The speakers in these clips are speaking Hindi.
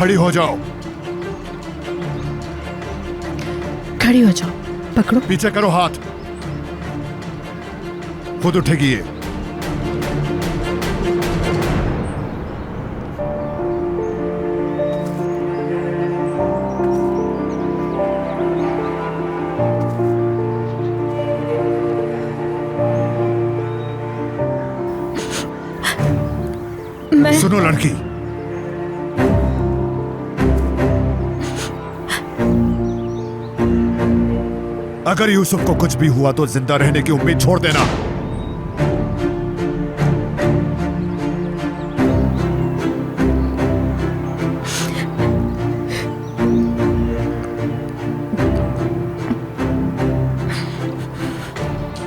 खड़ी हो जाओ। खड़ी हो जाओ। पकड़ो। पीछे करो हाथ। खुद उठेगी ये। सुनो लड़की, अगर यूसुफ को कुछ भी हुआ तो जिंदा रहने की उम्मीद छोड़ देना।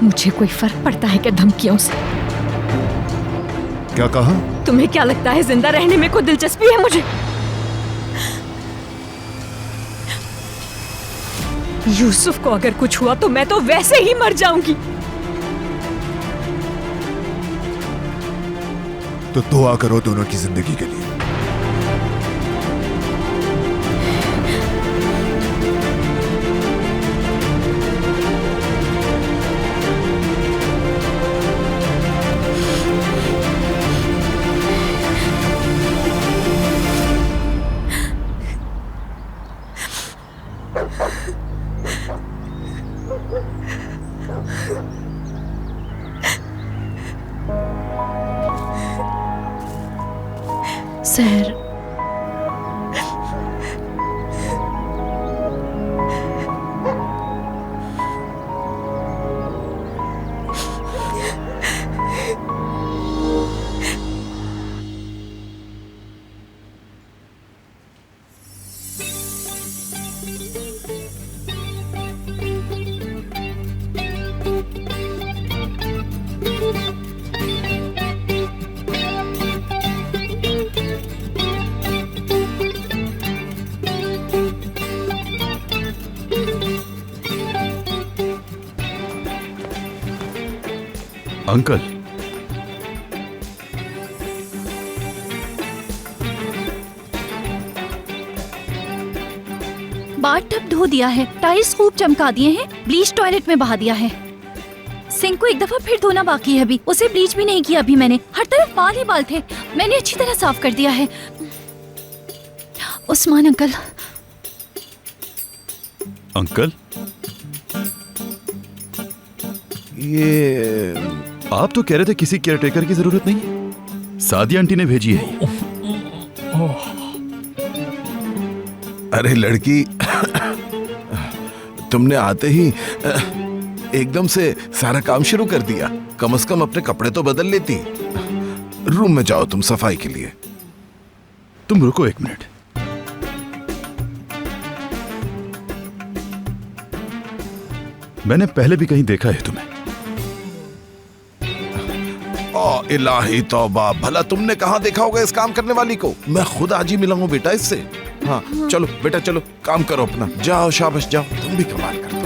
मुझे कोई फर्क पड़ता है क्या धमकियों से? क्या कहा? तुम्हें क्या लगता है जिंदा रहने में कोई दिलचस्पी है मुझे? यूसुफ को अगर कुछ हुआ तो मैं तो वैसे ही मर जाऊंगी। तो दुआ करो दोनों की जिंदगी के लिए। सर, अंकल, बाथटब धो दिया है, टाइल्स खूब चमका दिए हैं, ब्लीच टॉयलेट में बहा दिया है। सिंक को एक दफा फिर धोना बाकी है अभी, उसे ब्लीच भी नहीं किया अभी मैंने। हर तरफ बाल ही बाल थे, मैंने अच्छी तरह साफ कर दिया है। उस्मान अंकल। अंकल, ये आप तो कह रहे थे किसी केयरटेकर की जरूरत नहीं है। सादिया आंटी ने भेजी है। अरे लड़की, तुमने आते ही एकदम से सारा काम शुरू कर दिया। कम से कम अपने कपड़े तो बदल लेती। रूम में जाओ तुम सफाई के लिए। तुम रुको एक मिनट। मैंने पहले भी कहीं देखा है तुम्हें। ओ इलाही तौबा, भला तुमने कहाँ देखा होगा इस काम करने वाली को? मैं खुद आज ही मिला हूँ बेटा इससे। हाँ चलो बेटा, चलो काम करो अपना। जाओ शाबाश, जाओ, तुम भी कमाल करते हो।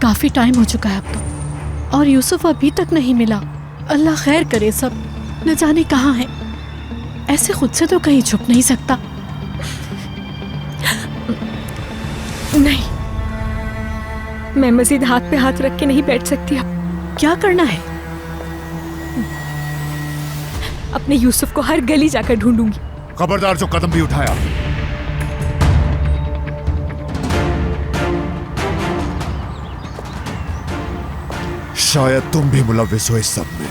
काफी टाइम हो चुका है अब तो, और यूसुफ अभी तक नहीं मिला। अल्लाह खैर करे, सब न जाने कहाँ है। ऐसे खुद से तो कहीं छुप नहीं सकता। नहीं, मैं मजीद हाथ पे हाथ रख के नहीं बैठ सकती। अब क्या करना है? अपने यूसुफ को हर गली जाकर ढूंढूंगी। खबरदार जो कदम भी उठाया। शायद तुम भी मुलव्विस हो इस सब में।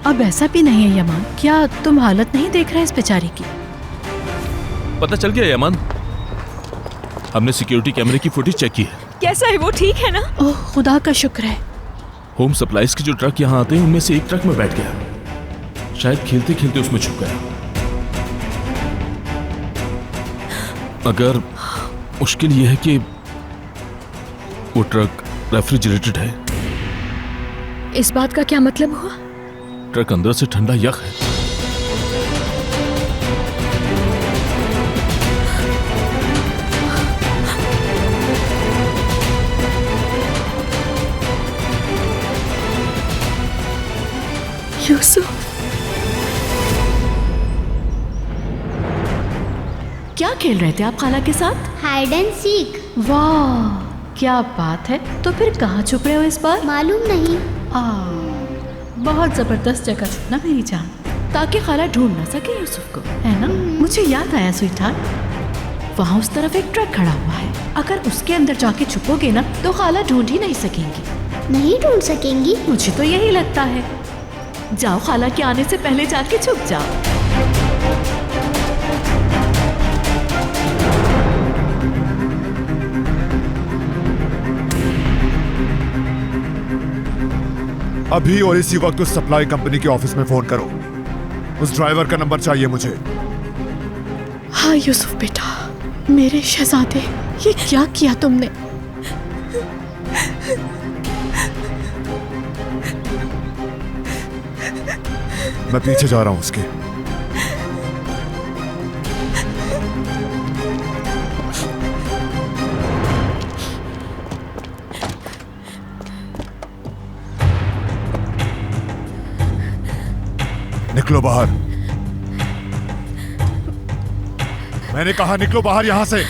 अब ऐसा भी नहीं है यमान, क्या तुम हालत नहीं देख रहे इस बेचारी की? पता चल गया यमान? हमने सिक्योरिटी कैमरे की फुटेज चेक की है। कैसा है वो, ठीक है ना? ओह खुदा का शुक्र है। होम सप्लाईज के जो ट्रक यहाँ आते हैं उनमें से एक ट्रक में बैठ गया, शायद खेलते खेलते उसमें छुप गया। अगर मुश्किल यह है कि वो ट्रक रेफ्रिजरेटेड है। इस बात का क्या मतलब हुआ? ट्रक अंदर से ठंडा यख है। यूसुफ, क्या खेल रहे थे आप खाला के साथ? Hide and seek. वाह क्या बात है। तो फिर कहाँ छुप रहे हो इस बार? मालूम नहीं। बहुत जबरदस्त जगह चुनना मेरी जान, ताकि खाला ढूंढ ना सके यूसुफ को, है ना? मुझे याद आया स्वीटहार्ट, वहाँ उस तरफ एक ट्रक खड़ा हुआ है। अगर उसके अंदर जाके छुपोगे ना तो खाला ढूंढ ही नहीं सकेंगी। नहीं ढूंढ सकेंगी? मुझे तो यही लगता है। जाओ, खाला के आने से पहले जाके छुप जाओ। अभी और इसी वक्त उस सप्लाई कंपनी के ऑफिस में फोन करो। उस ड्राइवर का नंबर चाहिए मुझे। हाँ यूसुफ बेटा, मेरे शहजादे, ये क्या किया तुमने? मैं पीछे जा रहा हूं उसके। निकलो बाहर। मैंने कहा निकलो बाहर यहां से।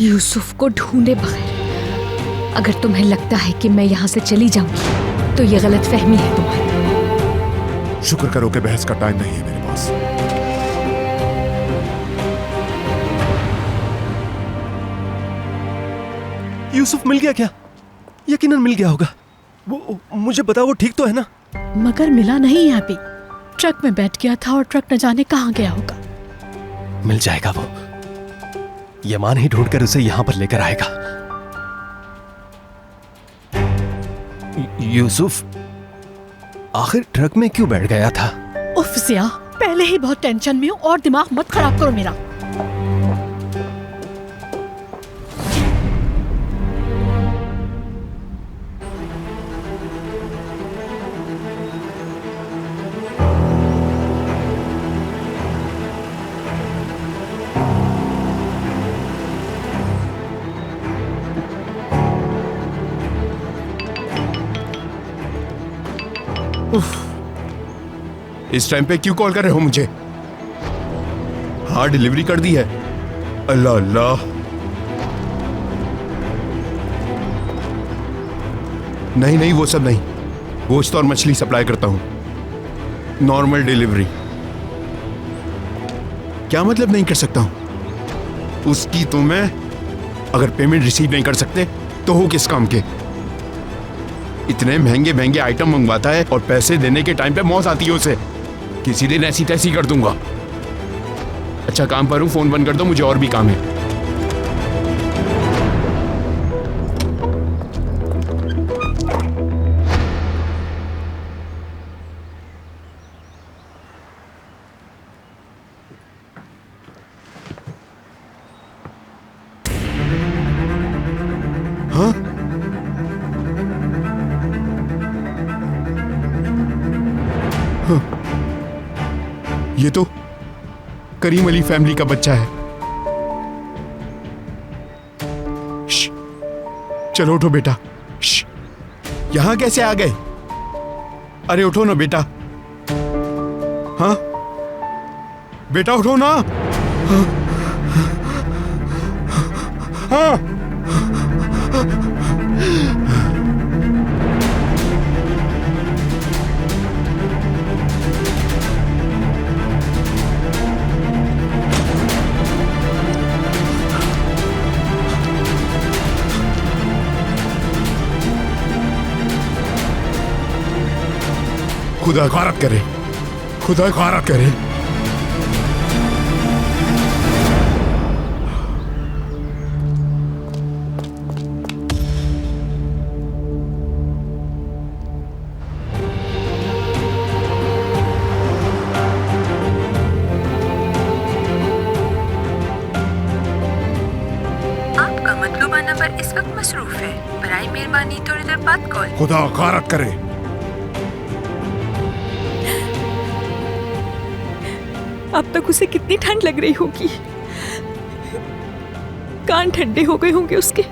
यूसुफ को ढूंढे बगैर अगर तुम्हें लगता है कि मैं यहाँ से चली जाऊंगी तो ये गलत फहमी है तुम्हारी। शुक्र करो कि बहस का टाइम नहीं है मेरे पास। यूसुफ मिल गया क्या? यकीनन मिल गया होगा। वो मुझे बता, वो ठीक तो है ना? मगर मिला नहीं है अभी। ट्रक में बैठ गया था और ट्रक न जाने कहाँ गया होगा। मिल जाएगा वो। यमान ही ढूंढकर उसे यहाँ पर लेकर आएगा। यूसुफ आखिर ट्रक में क्यों बैठ गया था? उफ ज़िया, पहले ही बहुत टेंशन में हूँ और दिमाग मत खराब करो मेरा। इस टाइम पे क्यों कॉल कर रहे हो मुझे? हाँ डिलीवरी कर दी है। अल्लाह अल्लाह। नहीं नहीं वो सब नहीं, गोश्त और मछली सप्लाई करता हूं, नॉर्मल डिलीवरी। क्या मतलब नहीं कर सकता हूं? उसकी तो मैं अगर पेमेंट रिसीव नहीं कर सकते तो हो किस काम के? इतने महंगे महंगे आइटम मंगवाता है और पैसे देने के टाइम पे मौत आती है उसे। किसी दिन ऐसी तैसी कर दूंगा। अच्छा काम पर हूं, फोन बंद कर दो, मुझे और भी काम है। हाँ ये तो करीम अली फैमिली का बच्चा है। चलो उठो बेटा। यहां कैसे आ गए? अरे उठो ना बेटा। हाँ बेटा उठो ना। हाँ खुदा गारत करे, खुदा गारत करे। खुदा गारत करे। अब तक उसे कितनी ठंड लग रही होगी, कान ठंडे हो गए होंगे उसके,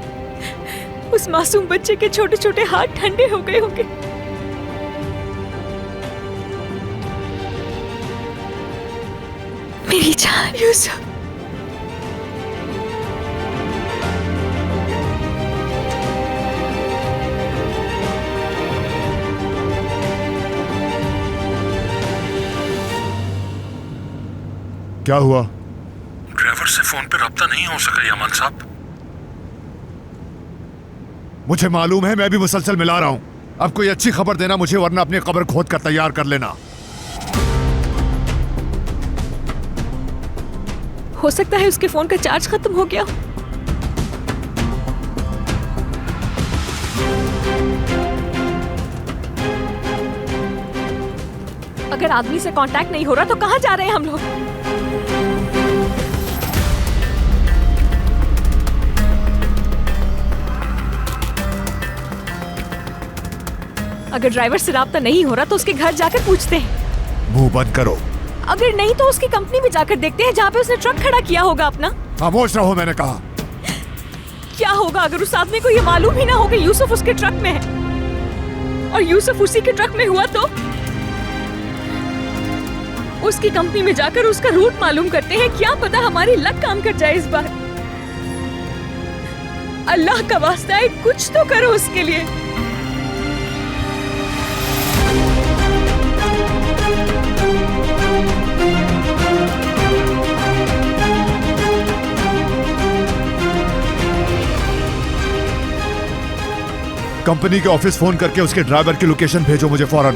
उस मासूम बच्चे के छोटे छोटे हाथ ठंडे हो गए होंगे। मेरी जान यूसुफ, क्या हुआ? ड्राइवर से फोन पे रब्ता नहीं हो सका यामान साहब। मुझे मालूम है, मैं भी मुसलसल मिला रहा हूं। अब कोई अच्छी खबर देना मुझे, वरना अपनी कब्र खोद कर तैयार कर लेना। हो सकता है उसके फोन का चार्ज खत्म हो गया। अगर आदमी से कांटेक्ट नहीं हो रहा तो कहां जा रहे हैं हम लोग? अगर ड्राइवर से राब्ता नहीं हो रहा तो उसके घर जाकर पूछते हैं। मुंह बंद करो। अगर नहीं तो उसकी कंपनी में जाकर देखते हैं जहाँ पे उसने ट्रक खड़ा किया होगा अपना। खामोश रहो, मैंने कहा। क्या होगा अगर उस आदमी को ये मालूम ही ना हो कि यूसुफ उसके ट्रक में है और यूसुफ उसी के ट्रक में हुआ तो? उसकी कंपनी में जाकर उसका रूट मालूम करते हैं, क्या पता हमारी लक काम कर जाए इस बार। अल्लाह का वास्ता है, कुछ तो करो उसके लिए। कंपनी के ऑफिस फोन करके उसके ड्राइवर की लोकेशन भेजो मुझे फौरन।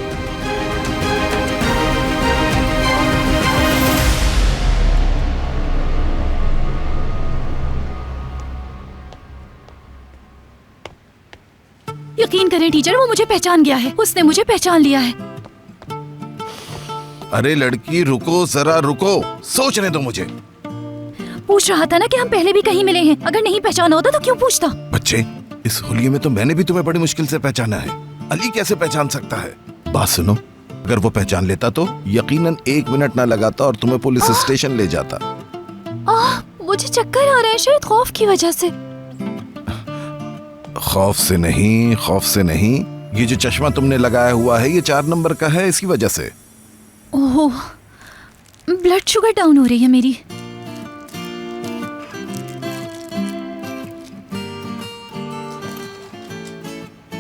यकीन करें टीचर, वो मुझे पहचान गया है, उसने मुझे पहचान लिया है। अरे लड़की रुको, जरा रुको, सोचने दो मुझे। पूछ रहा था ना कि हम पहले भी कहीं मिले हैं, अगर नहीं पहचाना होता तो क्यों पूछता? बच्चे, इस होलिये में तो मैंने भी तुम्हें बड़ी मुश्किल से पहचाना है। अली कैसे पहचान सकता है? बात सुनो, अगर वो पहचान लेता तो यकीनन 1 मिनट ना लगाता और तुम्हें पुलिस स्टेशन ले जाता। मुझे चक्कर आ रहे हैं, शायद खौफ की वजह से। खौफ से नहीं, खौफ से नहीं, ये जो चश्मा तुमने लगाया हुआ है ये 4 नंबर का है, इसकी वजह से। ओह, ब्लड शुगर डाउन हो रही है मेरी।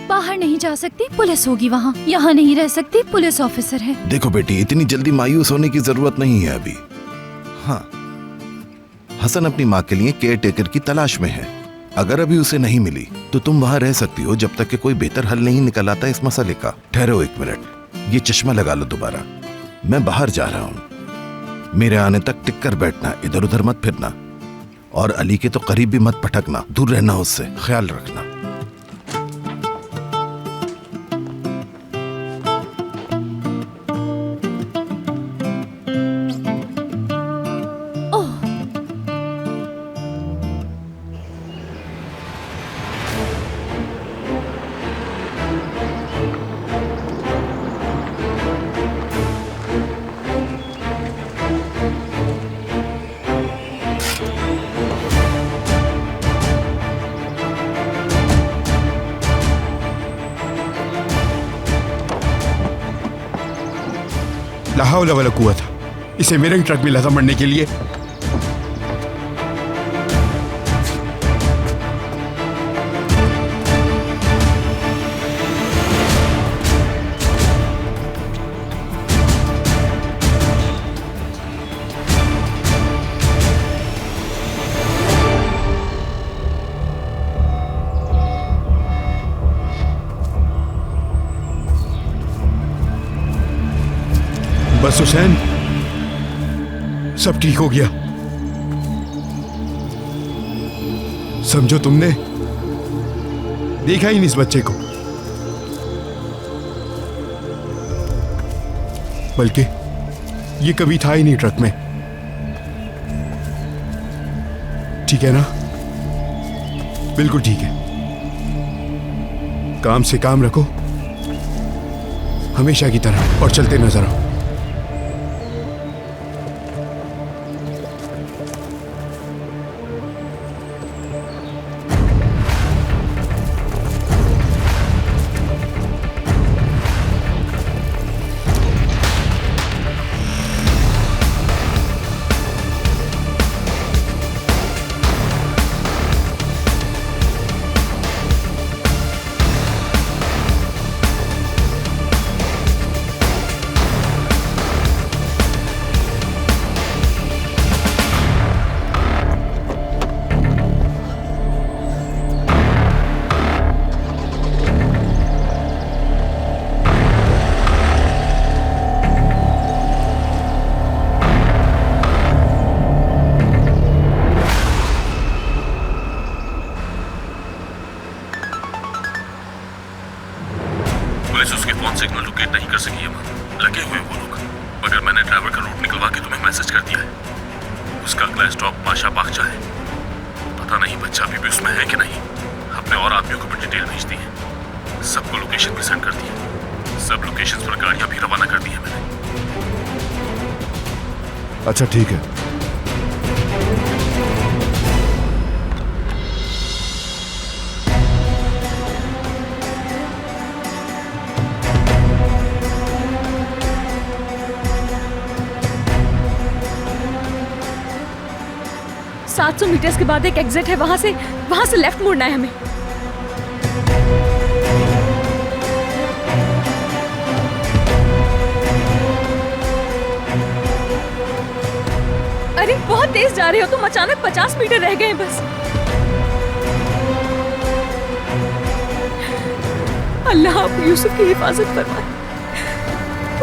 बाहर नहीं जा सकती, पुलिस होगी वहाँ। यहाँ नहीं रह सकती, पुलिस ऑफिसर है। देखो बेटी, इतनी जल्दी मायूस होने की जरूरत नहीं है अभी। हाँ, हसन अपनी माँ के लिए केयर टेकर की तलाश में है। अगर अभी उसे नहीं मिली तो तुम वहाँ रह सकती हो जब तक कि कोई बेहतर हल नहीं निकल आता इस मसले का। ठहरो 1 मिनट, ये चश्मा लगा लो दोबारा। मैं बाहर जा रहा हूँ, मेरे आने तक टिक कर बैठना, इधर उधर मत फिरना, और अली के तो करीब भी मत भटकना, दूर रहना उससे, ख्याल रखना। ला हौला वला कुव्वत, इसे मेरे ट्रक मिला था मरने के लिए। बस हुसैन, सब ठीक हो गया। समझो तुमने देखा ही नहीं इस बच्चे को, बल्कि ये कभी था ही नहीं ट्रक में। ठीक है ना? बिल्कुल ठीक है। काम से काम रखो, हमेशा की तरह, और चलते नजर आओ। पुलिस उसके फोन सिग्नल लोकेट नहीं कर सकी है। लगे हुए वो लोग, मगर मैंने ड्राइवर का रूट निकलवा के तुम्हें मैसेज कर दिया है। उसका अगला स्टॉप पाशा बागचा है। पता नहीं बच्चा अभी भी उसमें है कि नहीं। अपने और आदमियों को भी डिटेल भेज दी है, सबको लोकेशन भी सेंड कर दी है। सब लोकेशंस पर गाड़ियां भी रवाना कर दी है मैंने। अच्छा ठीक है। सात 700 मीटर्स के बाद एक एग्जिट है, वहां से लेफ्ट मुड़ना है हमें। अरे बहुत तेज जा रहे हो तुम, अचानक 50 मीटर रह गए बस। अल्लाह आप यूसुफ की हिफाजत फरमाए,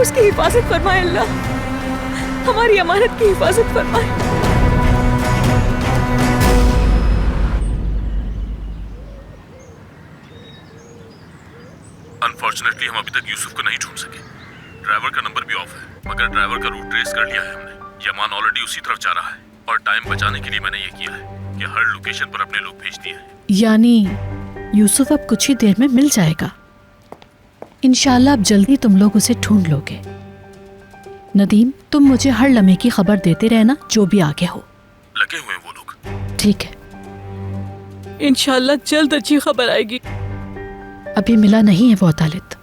उसकी हिफाजत फरमाए अल्लाह, हमारी अमानत की हिफाजत फरमाए। अनफॉर्चुनेटली हम अभी तक यूसुफ को नहीं ढूंढ सके। ड्राइवर का नंबर भी ऑफ है, मगर ड्राइवर का रूट ट्रेस कर लिया है हमने। यमान ऑलरेडी उसी तरफ जा रहा है, और टाइम बचाने के लिए मैंने ये किया है कि हर लोकेशन पर अपने लोग भेज दिए हैं। यानी यूसुफ अब कुछ ही देर में मिल जाएगा। इंशाल्लाह अब जल्दी तुम लोग उसे ढूंढ लोगे। नदीम, तुम मुझे हर लम्हे की खबर देते रहना, जो भी आगे हो। लगे हुए वो लोग। ठीक है, इंशाल्लाह जल्द अच्छी खबर आएगी। अभी मिला नहीं है वो अदालत।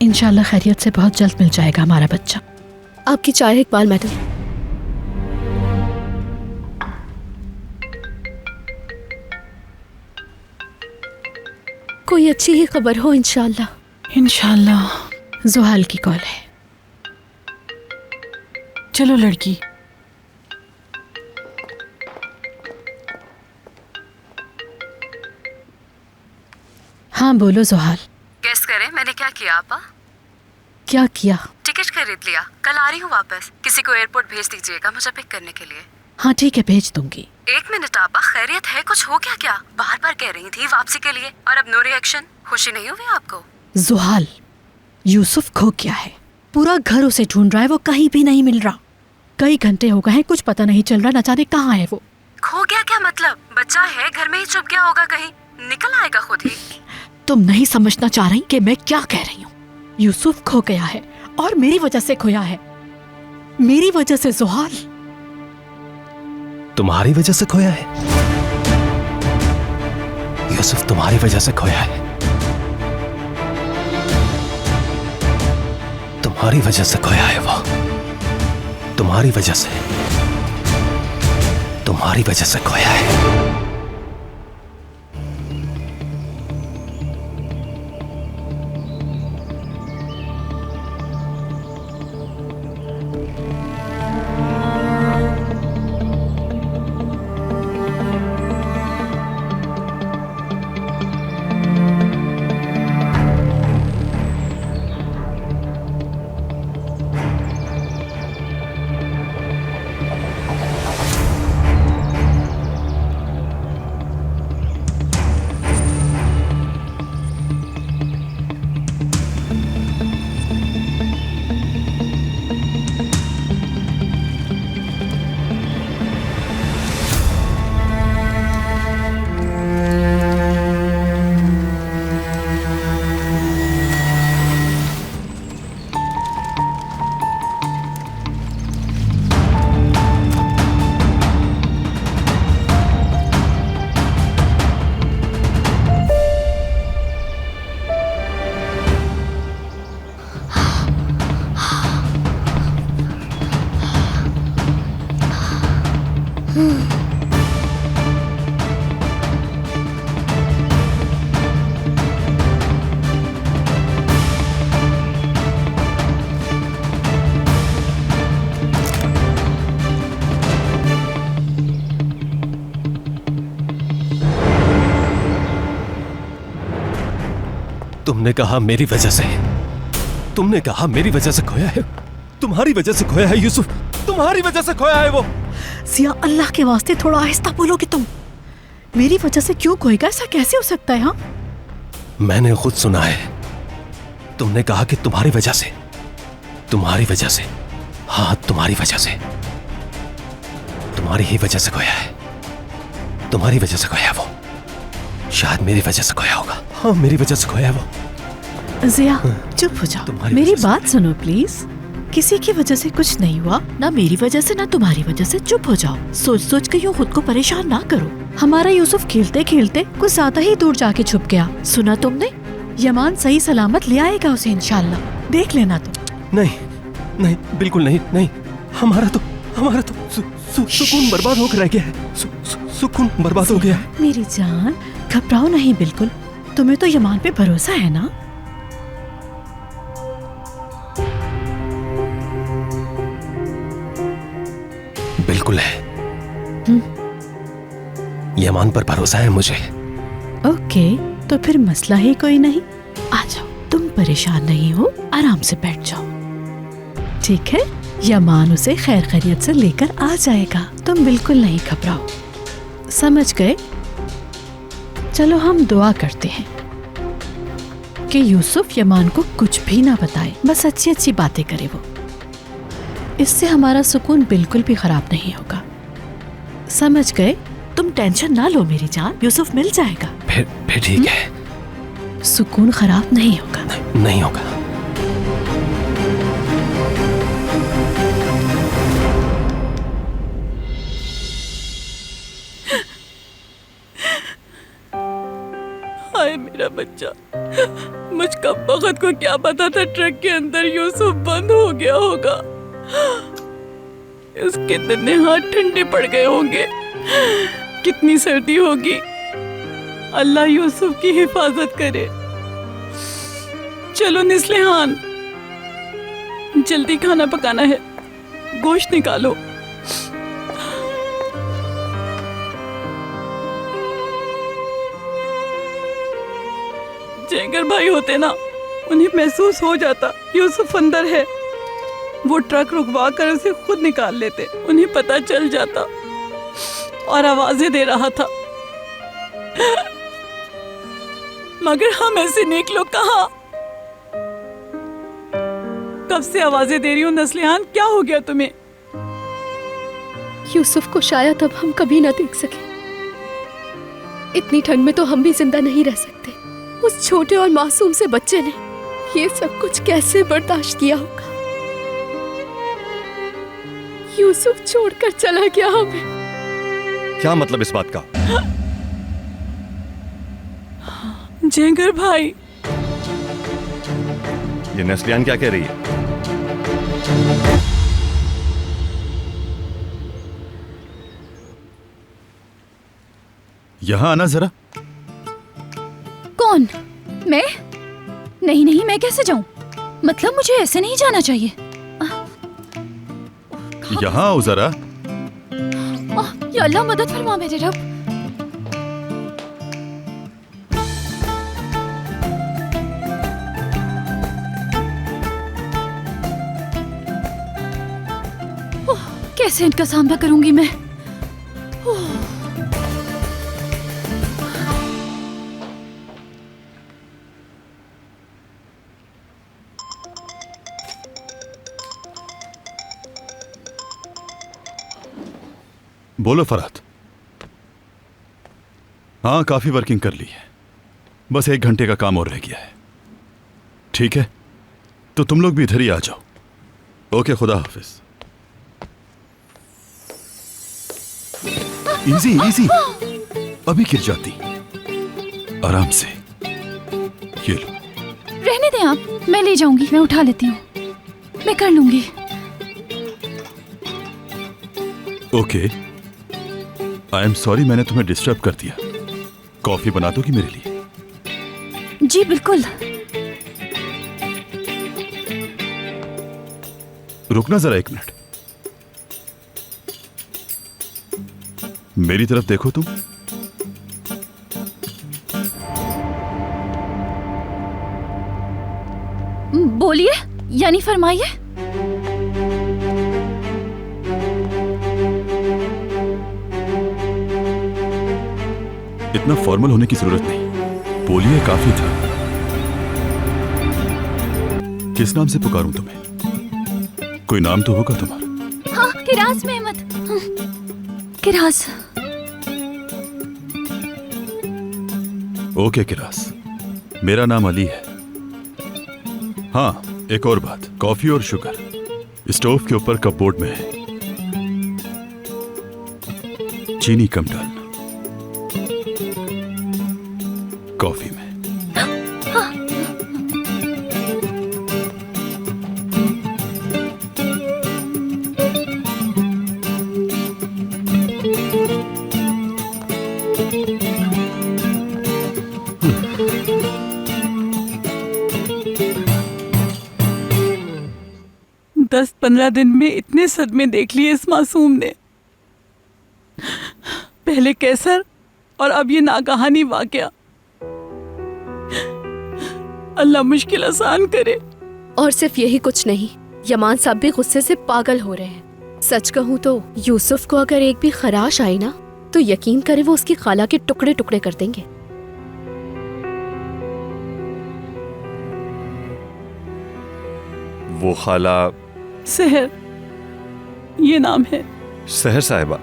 इंशाल्लाह खैरियत से बहुत जल्द मिल जाएगा हमारा बच्चा। आपकी चाय इकबाल मैडम। कोई अच्छी ही खबर हो इंशाल्लाह। इंशाल्लाह। जुहाल की कॉल है। चलो लड़की। हाँ बोलो जुहाल। गेस करें मैंने क्या किया आपा? क्या किया? टिकट खरीद लिया, कल आ रही हूँ वापस। किसी को एयरपोर्ट भेज दीजिएगा मुझे पिक करने के लिए। हाँ ठीक है, भेज दूंगी। एक मिनट आपा, खैरियत है? कुछ हो गया क्या? बार बार कह रही थी वापसी के लिए, और अब नो रिएक्शन। खुशी नहीं हुई आपको? जुहाल, यूसुफ खो गया है। पूरा घर उसे ढूंढ रहा है, वो कहीं भी नहीं मिल रहा। कई घंटे हो गए हैं, कुछ पता नहीं चल रहा, न जाने कहाँ है वो। खो गया क्या मतलब? बच्चा है घर में ही छुप गया होगा कहीं, निकल आएगा खुद ही। तुम नहीं समझना चाह रही कि मैं क्या कह रही हूँ। यूसुफ खो गया है, और मेरी वजह से खोया है। मेरी वजह से जुहाल। तुम्हारी वजह से खोया है? यूसुफ तुम्हारी वजह से खोया है? तुम्हारी वजह से खोया है वो। तुम्हारी वजह से, तुम्हारी वजह से खोया है। तुमने कहा मेरी वजह से, तुमने कहा मेरी वजह से खोया है। तुम्हारी वजह से खोया है यूसुफ, तुम्हारी वजह से खोया है वो। जिया, अल्लाह के वास्ते थोड़ा आहिस्ता बोलोगे तुम। मेरी वजह से क्यों खोएगा? ऐसा कैसे हो सकता है? हाँ, मैंने खुद सुना है, तुमने कहा कि तुम्हारी वजह से, तुम्हारी वजह से, हाँ तुम्हारी वजह से, तुम्हारी ही वजह से खोया है, तुम्हारी वजह से खोया वो। शायद मेरी वजह से खोया होगा। हाँ, मेरी वजह से खोया वो। जिया चुप हो जाओ, मेरी बात सुनो प्लीज। किसी की वजह से कुछ नहीं हुआ, ना मेरी वजह से ना तुम्हारी वजह से। चुप हो जाओ, सोच सोच के यूँ खुद को परेशान ना करो। हमारा यूसुफ खेलते खेलते कुछ ज्यादा ही दूर जाके छुप गया। सुना तुमने? यमान सही सलामत ले आएगा उसे इंशाल्लाह, देख लेना तुम। नहीं नहीं, बिल्कुल नहीं, नहीं। हमारा तो सुकून बर्बाद होकर रह गया है। सुकून बर्बाद हो गया है। मेरी जान घबराओ नहीं, बिल्कुल। तुम्हें तो यमान पे भरोसा है ना? बिल्कुल है। यमान पर भरोसा है मुझे। ओके, तो फिर मसला ही कोई नहीं। आ जाओ, तुम परेशान नहीं हो, आराम से बैठ जाओ, ठीक है? यमान उसे खैर खैरियत से लेकर आ जाएगा, तुम बिल्कुल नहीं घबराओ। समझ गए? चलो हम दुआ करते हैं कि यूसुफ यमान को कुछ भी ना बताए, बस अच्छी अच्छी बातें करे वो। इससे हमारा सुकून बिल्कुल भी खराब नहीं होगा। समझ गए? तुम टेंशन ना लो मेरी जान, यूसुफ मिल जाएगा। फिर ठीक है। सुकून खराब नहीं होगा। नहीं होगा। हाय मेरा बच्चा, मुझ कब वक्त को क्या पता था ट्रक के अंदर यूसुफ बंद हो गया होगा। उसके दन्ने हाथ ठंडे पड़ गए होंगे, कितनी सर्दी होगी। अल्लाह यूसुफ की हिफाजत करे। चलो निस्लेहान, जल्दी खाना पकाना है, गोश्त निकालो। जेंगर भाई होते ना, उन्हें महसूस हो जाता यूसुफ अंदर है। वो ट्रक रुकवा कर उसे खुद निकाल लेते, उन्हें पता चल जाता और आवाजें दे रहा था। मगर हम ऐसे नेक लोग कहाँ? कब से आवाजें दे रही हो नस्लिहान, क्या हो गया तुम्हें? यूसुफ को शायद अब हम कभी ना देख सके। इतनी ठंड में तो हम भी जिंदा नहीं रह सकते। उस छोटे और मासूम से बच्चे ने ये सब कुछ कैसे बर्दाश्त किया होगा? यूसुफ छोड़कर चला गया हमें। क्या मतलब इस बात का? जेंगर भाई, ये नेस्लियान क्या कह रही है? यहां आना जरा। कौन? मैं? नहीं नहीं, मैं कैसे जाऊं? मतलब मुझे ऐसे नहीं जाना चाहिए। यहां आओ जरा। या अल्लाह मदद फरमा मेरे रब। कैसे इनका सामना करूंगी मैं? बोलो फरहत। हाँ, काफी वर्किंग कर ली है, बस 1 घंटे का काम और रह गया है। ठीक है, तो तुम लोग भी इधर ही आ जाओ। ओके, खुदा हाफिज। इजी इजी, अभी गिर जाती। आराम से, ये लो। रहने दें आप, मैं ले जाऊंगी, मैं उठा लेती हूँ, मैं कर लूंगी। ओके, आई एम सॉरी, मैंने तुम्हें डिस्टर्ब कर दिया। कॉफी बना दोगी मेरे लिए? जी बिल्कुल। रुकना जरा 1 मिनट, मेरी तरफ देखो तुम। बोलिए, यानी फरमाइए। इतना फॉर्मल होने की जरूरत नहीं, बोलिए काफी था। किस नाम से पुकारूं तुम्हें? कोई नाम तो होगा तुम्हारा। हाँ, किरास में मत। किरास। ओके किरास, मेरा नाम अली है। हाँ, एक और बात, कॉफी और शुगर स्टोव के ऊपर कपबोर्ड में है, चीनी कम डालना कॉफी में। दस 15 दिन में इतने सदमे देख लिए इस मासूम ने। पहले कैसर और अब ये नागहानी वाकया। अल्लाह मुश्किल आसान करे। और सिर्फ यही कुछ नहीं, यमान साहब भी गुस्से से पागल हो रहे हैं। सच कहूँ तो यूसुफ को अगर एक भी खराश आई ना, तो यकीन करे वो उसकी खाला के टुकड़े टुकड़े कर देंगे। वो खाला सहर, ये नाम है। सहर साहिबा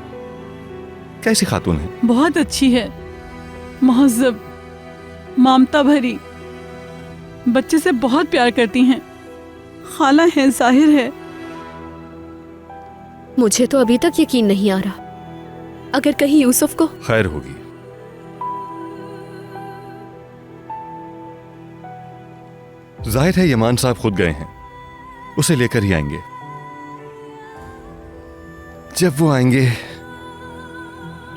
कैसी खातून है? बहुत अच्छी है, महज़्ज़ब, ममता भरी, बच्चे से बहुत प्यार करती हैं। खाला है, जाहिर है। मुझे तो अभी तक यकीन नहीं आ रहा। अगर कहीं यूसुफ को खैर होगी। जाहिर है यमान साहब खुद गए हैं, उसे लेकर ही आएंगे। जब वो आएंगे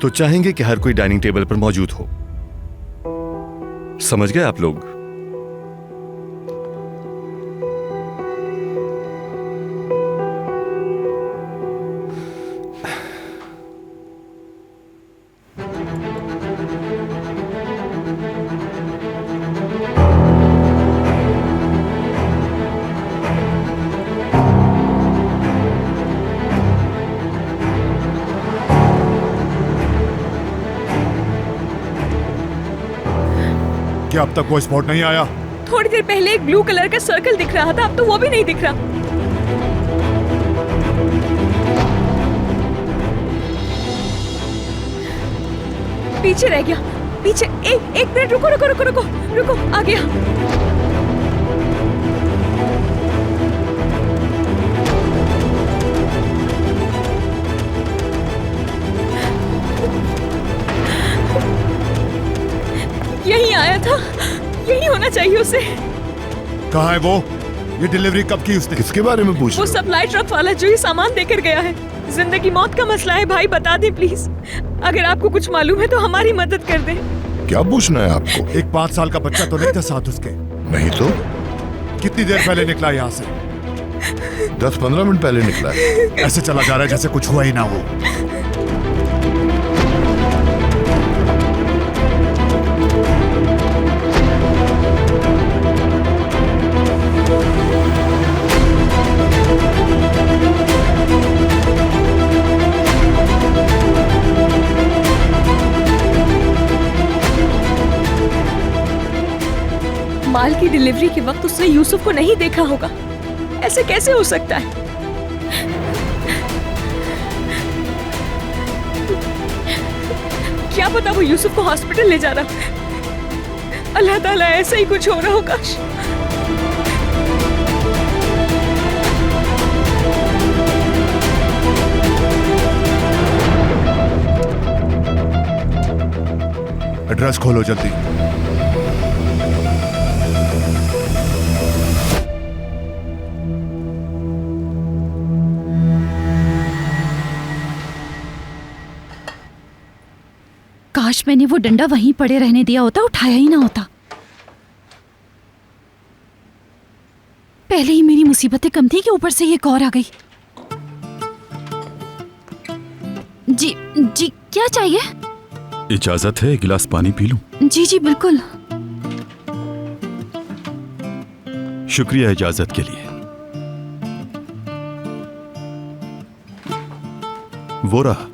तो चाहेंगे कि हर कोई डाइनिंग टेबल पर मौजूद हो। समझ गए आप लोग? क्या अब तक वो स्पॉट नहीं आया? थोड़ी देर पहले एक ब्लू कलर का सर्कल दिख रहा था, अब तो वो भी नहीं दिख रहा। पीछे रह गया, पीछे। एक मिनट रुको रुको रुको रुको रुको, आ गया। यही आया था, यही होना चाहिए उसे। कहाँ है वो? ये डिलीवरी कब की उसने? किसके बारे में पूछ वो रहे हो? सप्लाई ट्रक वाला जो ये सामान देकर गया है। जिंदगी मौत का मसला है भाई, बता दें प्लीज। अगर आपको कुछ मालूम है तो हमारी मदद कर दें। क्या पूछना है आपको? एक 5 साल का बच्चा तो नहीं था साथ उसके? नहीं तो। कितनी देर पहले निकला यहाँ से? 10-15 मिनट पहले निकला है। ऐसे चला जा रहा है जैसे कुछ हुआ ही ना हो। माल की डिलीवरी के वक्त उसने यूसुफ को नहीं देखा होगा। ऐसे कैसे हो सकता है? क्या पता वो यूसुफ को हॉस्पिटल ले जा रहा। अल्लाह ताला ऐसा ही कुछ हो रहा होगा। एड्रेस खोलो जल्दी। काश मैंने वो डंडा वहीं पड़े रहने दिया होता, उठाया ही ना होता। पहले ही मेरी मुसीबतें कम थी कि ऊपर से ये एक और आ गई। जी जी, क्या चाहिए? इजाजत है एक गिलास पानी पी लूं? जी जी बिल्कुल। शुक्रिया इजाजत के लिए। वो रहा।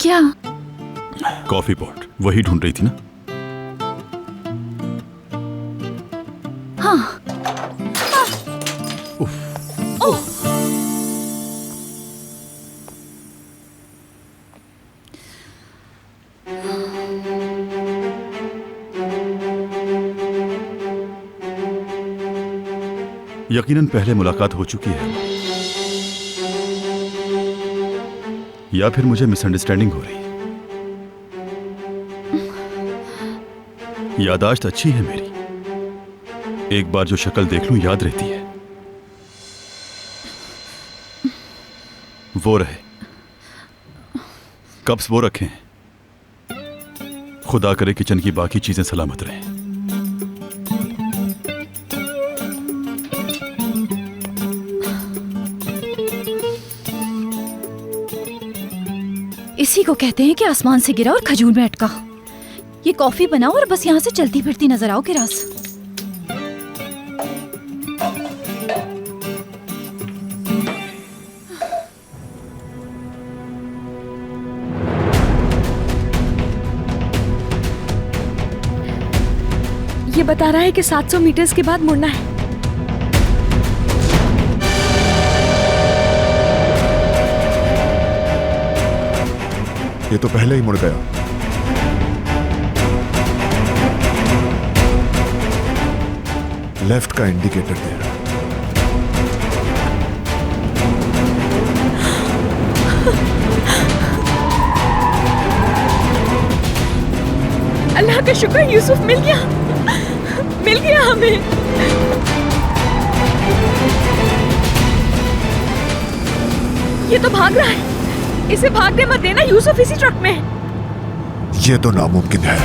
क्या? कॉफी पॉट वही ढूंढ रही थी ना? हाँ। ओह। यकीनन पहले मुलाकात हो चुकी है, या फिर मुझे मिसअंडरस्टैंडिंग हो रही है। यादाश्त अच्छी है मेरी, एक बार जो शक्ल देख लूं याद रहती है। वो रहे, कप्स वो रखे हैं। खुदा करे किचन की बाकी चीजें सलामत रहें। इसी को कहते हैं कि आसमान से गिरा और खजूर में अटका। ये कॉफी बनाओ और बस यहाँ से चलती फिरती नजर आओ किरास। ये बता रहा है कि 700 मीटर्स के बाद मुड़ना है। ये तो पहले ही मुड़ गया। लेफ्ट का इंडिकेटर दे रहा। अल्लाह का शुक्र, यूसुफ मिल गया, मिल गया हमें। ये तो भाग रहा है, इसे भागने मत देना। यूसुफ इसी ट्रक में है। ये तो नामुमकिन है।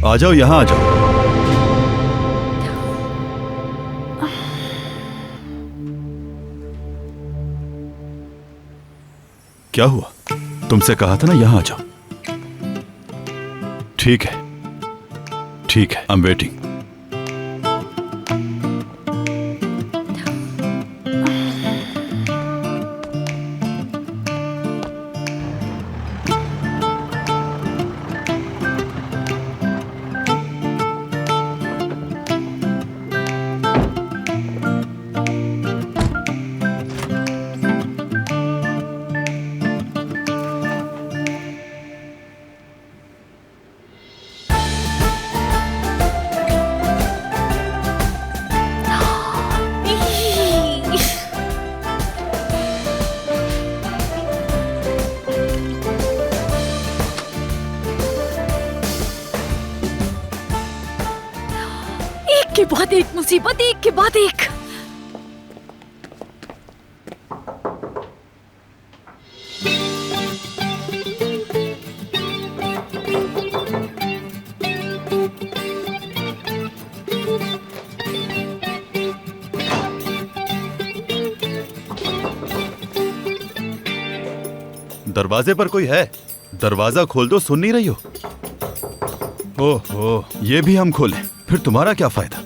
आ जाओ, यहां आ जाओ। क्या हुआ? तुमसे कहा था ना यहां आ जाओ। ठीक है, ठीक है, आई एम वेटिंग। के बाद एक मुसीबत, एक के बाद एक। दरवाजे पर कोई है? दरवाजा खोल दो, सुन नहीं रही हो? ओहो, ये भी हम खोलें, फिर तुम्हारा क्या फायदा?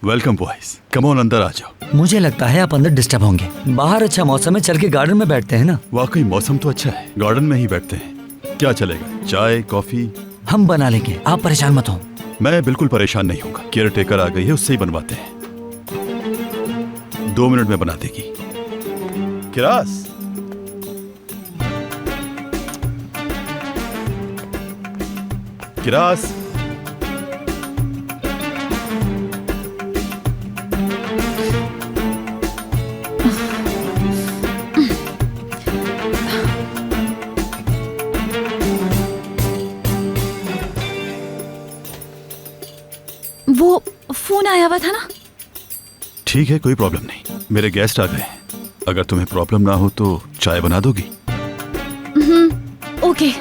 वेलकम बॉयज, कम ऑन, अंदर आ जाओ। मुझे लगता है आप अंदर डिस्टर्ब होंगे। बाहर अच्छा मौसम है, चल के गार्डन में बैठते हैं ना। वाकई मौसम तो अच्छा है, गार्डन में ही बैठते हैं। क्या चलेगा, चाय कॉफी? हम बना लेंगे, आप परेशान मत हो। मैं बिल्कुल परेशान नहीं होगा। केयर टेकर आ गई है, उससे ही बनवाते हैं। 2 मिनट में बना देगी। किरास, किरास, वो फोन आया हुआ था ना? ठीक है, कोई प्रॉब्लम नहीं। मेरे गेस्ट आ गए हैं। अगर तुम्हें प्रॉब्लम ना हो तो चाय बना दोगी? ओके।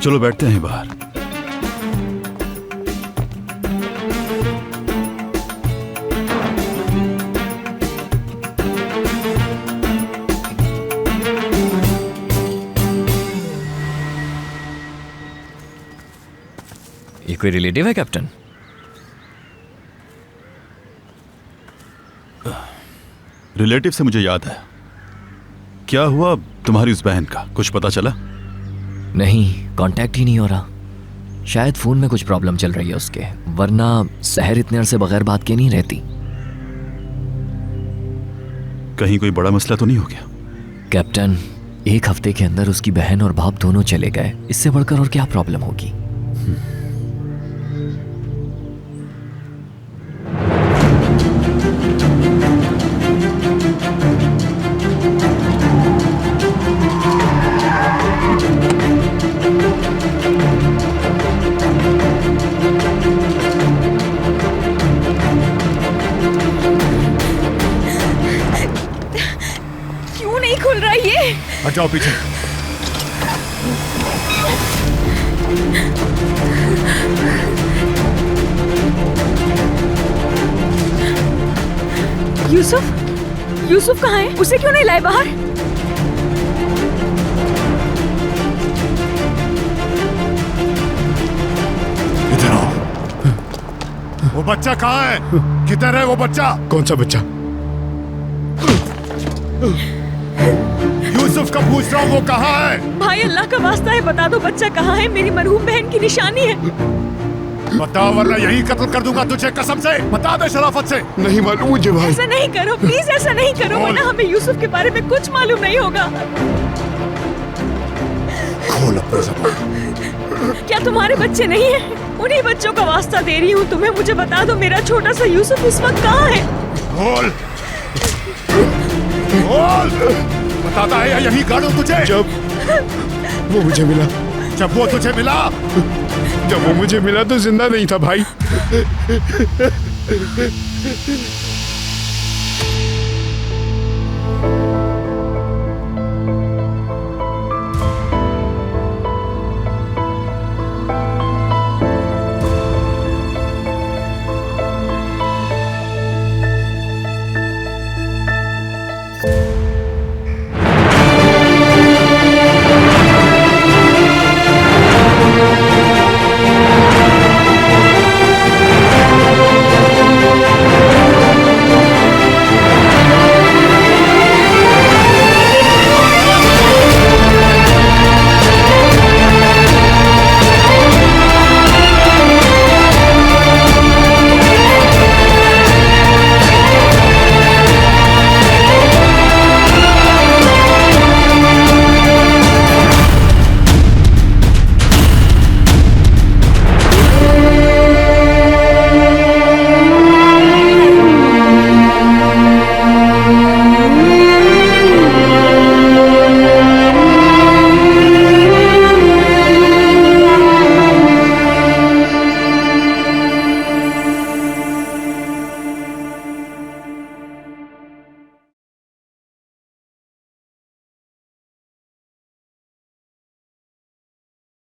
चलो बैठते हैं बाहर। ये कोई रिलेटिव है कैप्टन? रिलेटिव से मुझे याद है। क्या हुआ तुम्हारी उस बहन का, कुछ पता चला? नहीं, कांटेक्ट ही नहीं हो रहा। शायद फोन में कुछ प्रॉब्लम चल रही है उसके, वरना शहर इतने अरसे बगैर बात के नहीं रहती। कहीं कोई बड़ा मसला तो नहीं हो गया? कैप्टन, 1 हफ्ते के अंदर उसकी बहन और बाप दोनों चले गए। इससे बढ़कर और क्या प्रॉब्लम होगी? क्यों नहीं खुल रहा ये? हटाओ पीछे। यूसुफ कहाँ है? उसे क्यों नहीं लाए बाहर? इधर आओ। वो बच्चा कहाँ है? किधर है वो बच्चा? कौन सा बच्चा? यूसुफ का पूछ रहा हूँ, वो कहाँ है? भाई अल्लाह का वास्ता है, बता दो बच्चा कहाँ है? मेरी मरहूम बहन की निशानी है। बता वरना यही कत्ल कर दूंगा तुझे, कसम से बता दे शराफत से। नहीं मालूम मुझे भाई। ऐसा नहीं करो प्लीज, ऐसा नहीं करो, वरना हमें यूसुफ के बारे में कुछ मालूम नहीं होगा। खोल अपनी ज़बान। क्या तुम्हारे बच्चे नहीं हैं? उन्हीं बच्चों का वास्ता दे रही हूँ तुम्हें, मुझे बता दो मेरा छोटा सा यूसुफ इस वक्त कहाँ है? खोल, खोल, बताता है या यही गाड़ू तुझे? जब वो मुझे मिला। जब वो तुझे मिला? जब वो मुझे मिला तो जिंदा नहीं था भाई।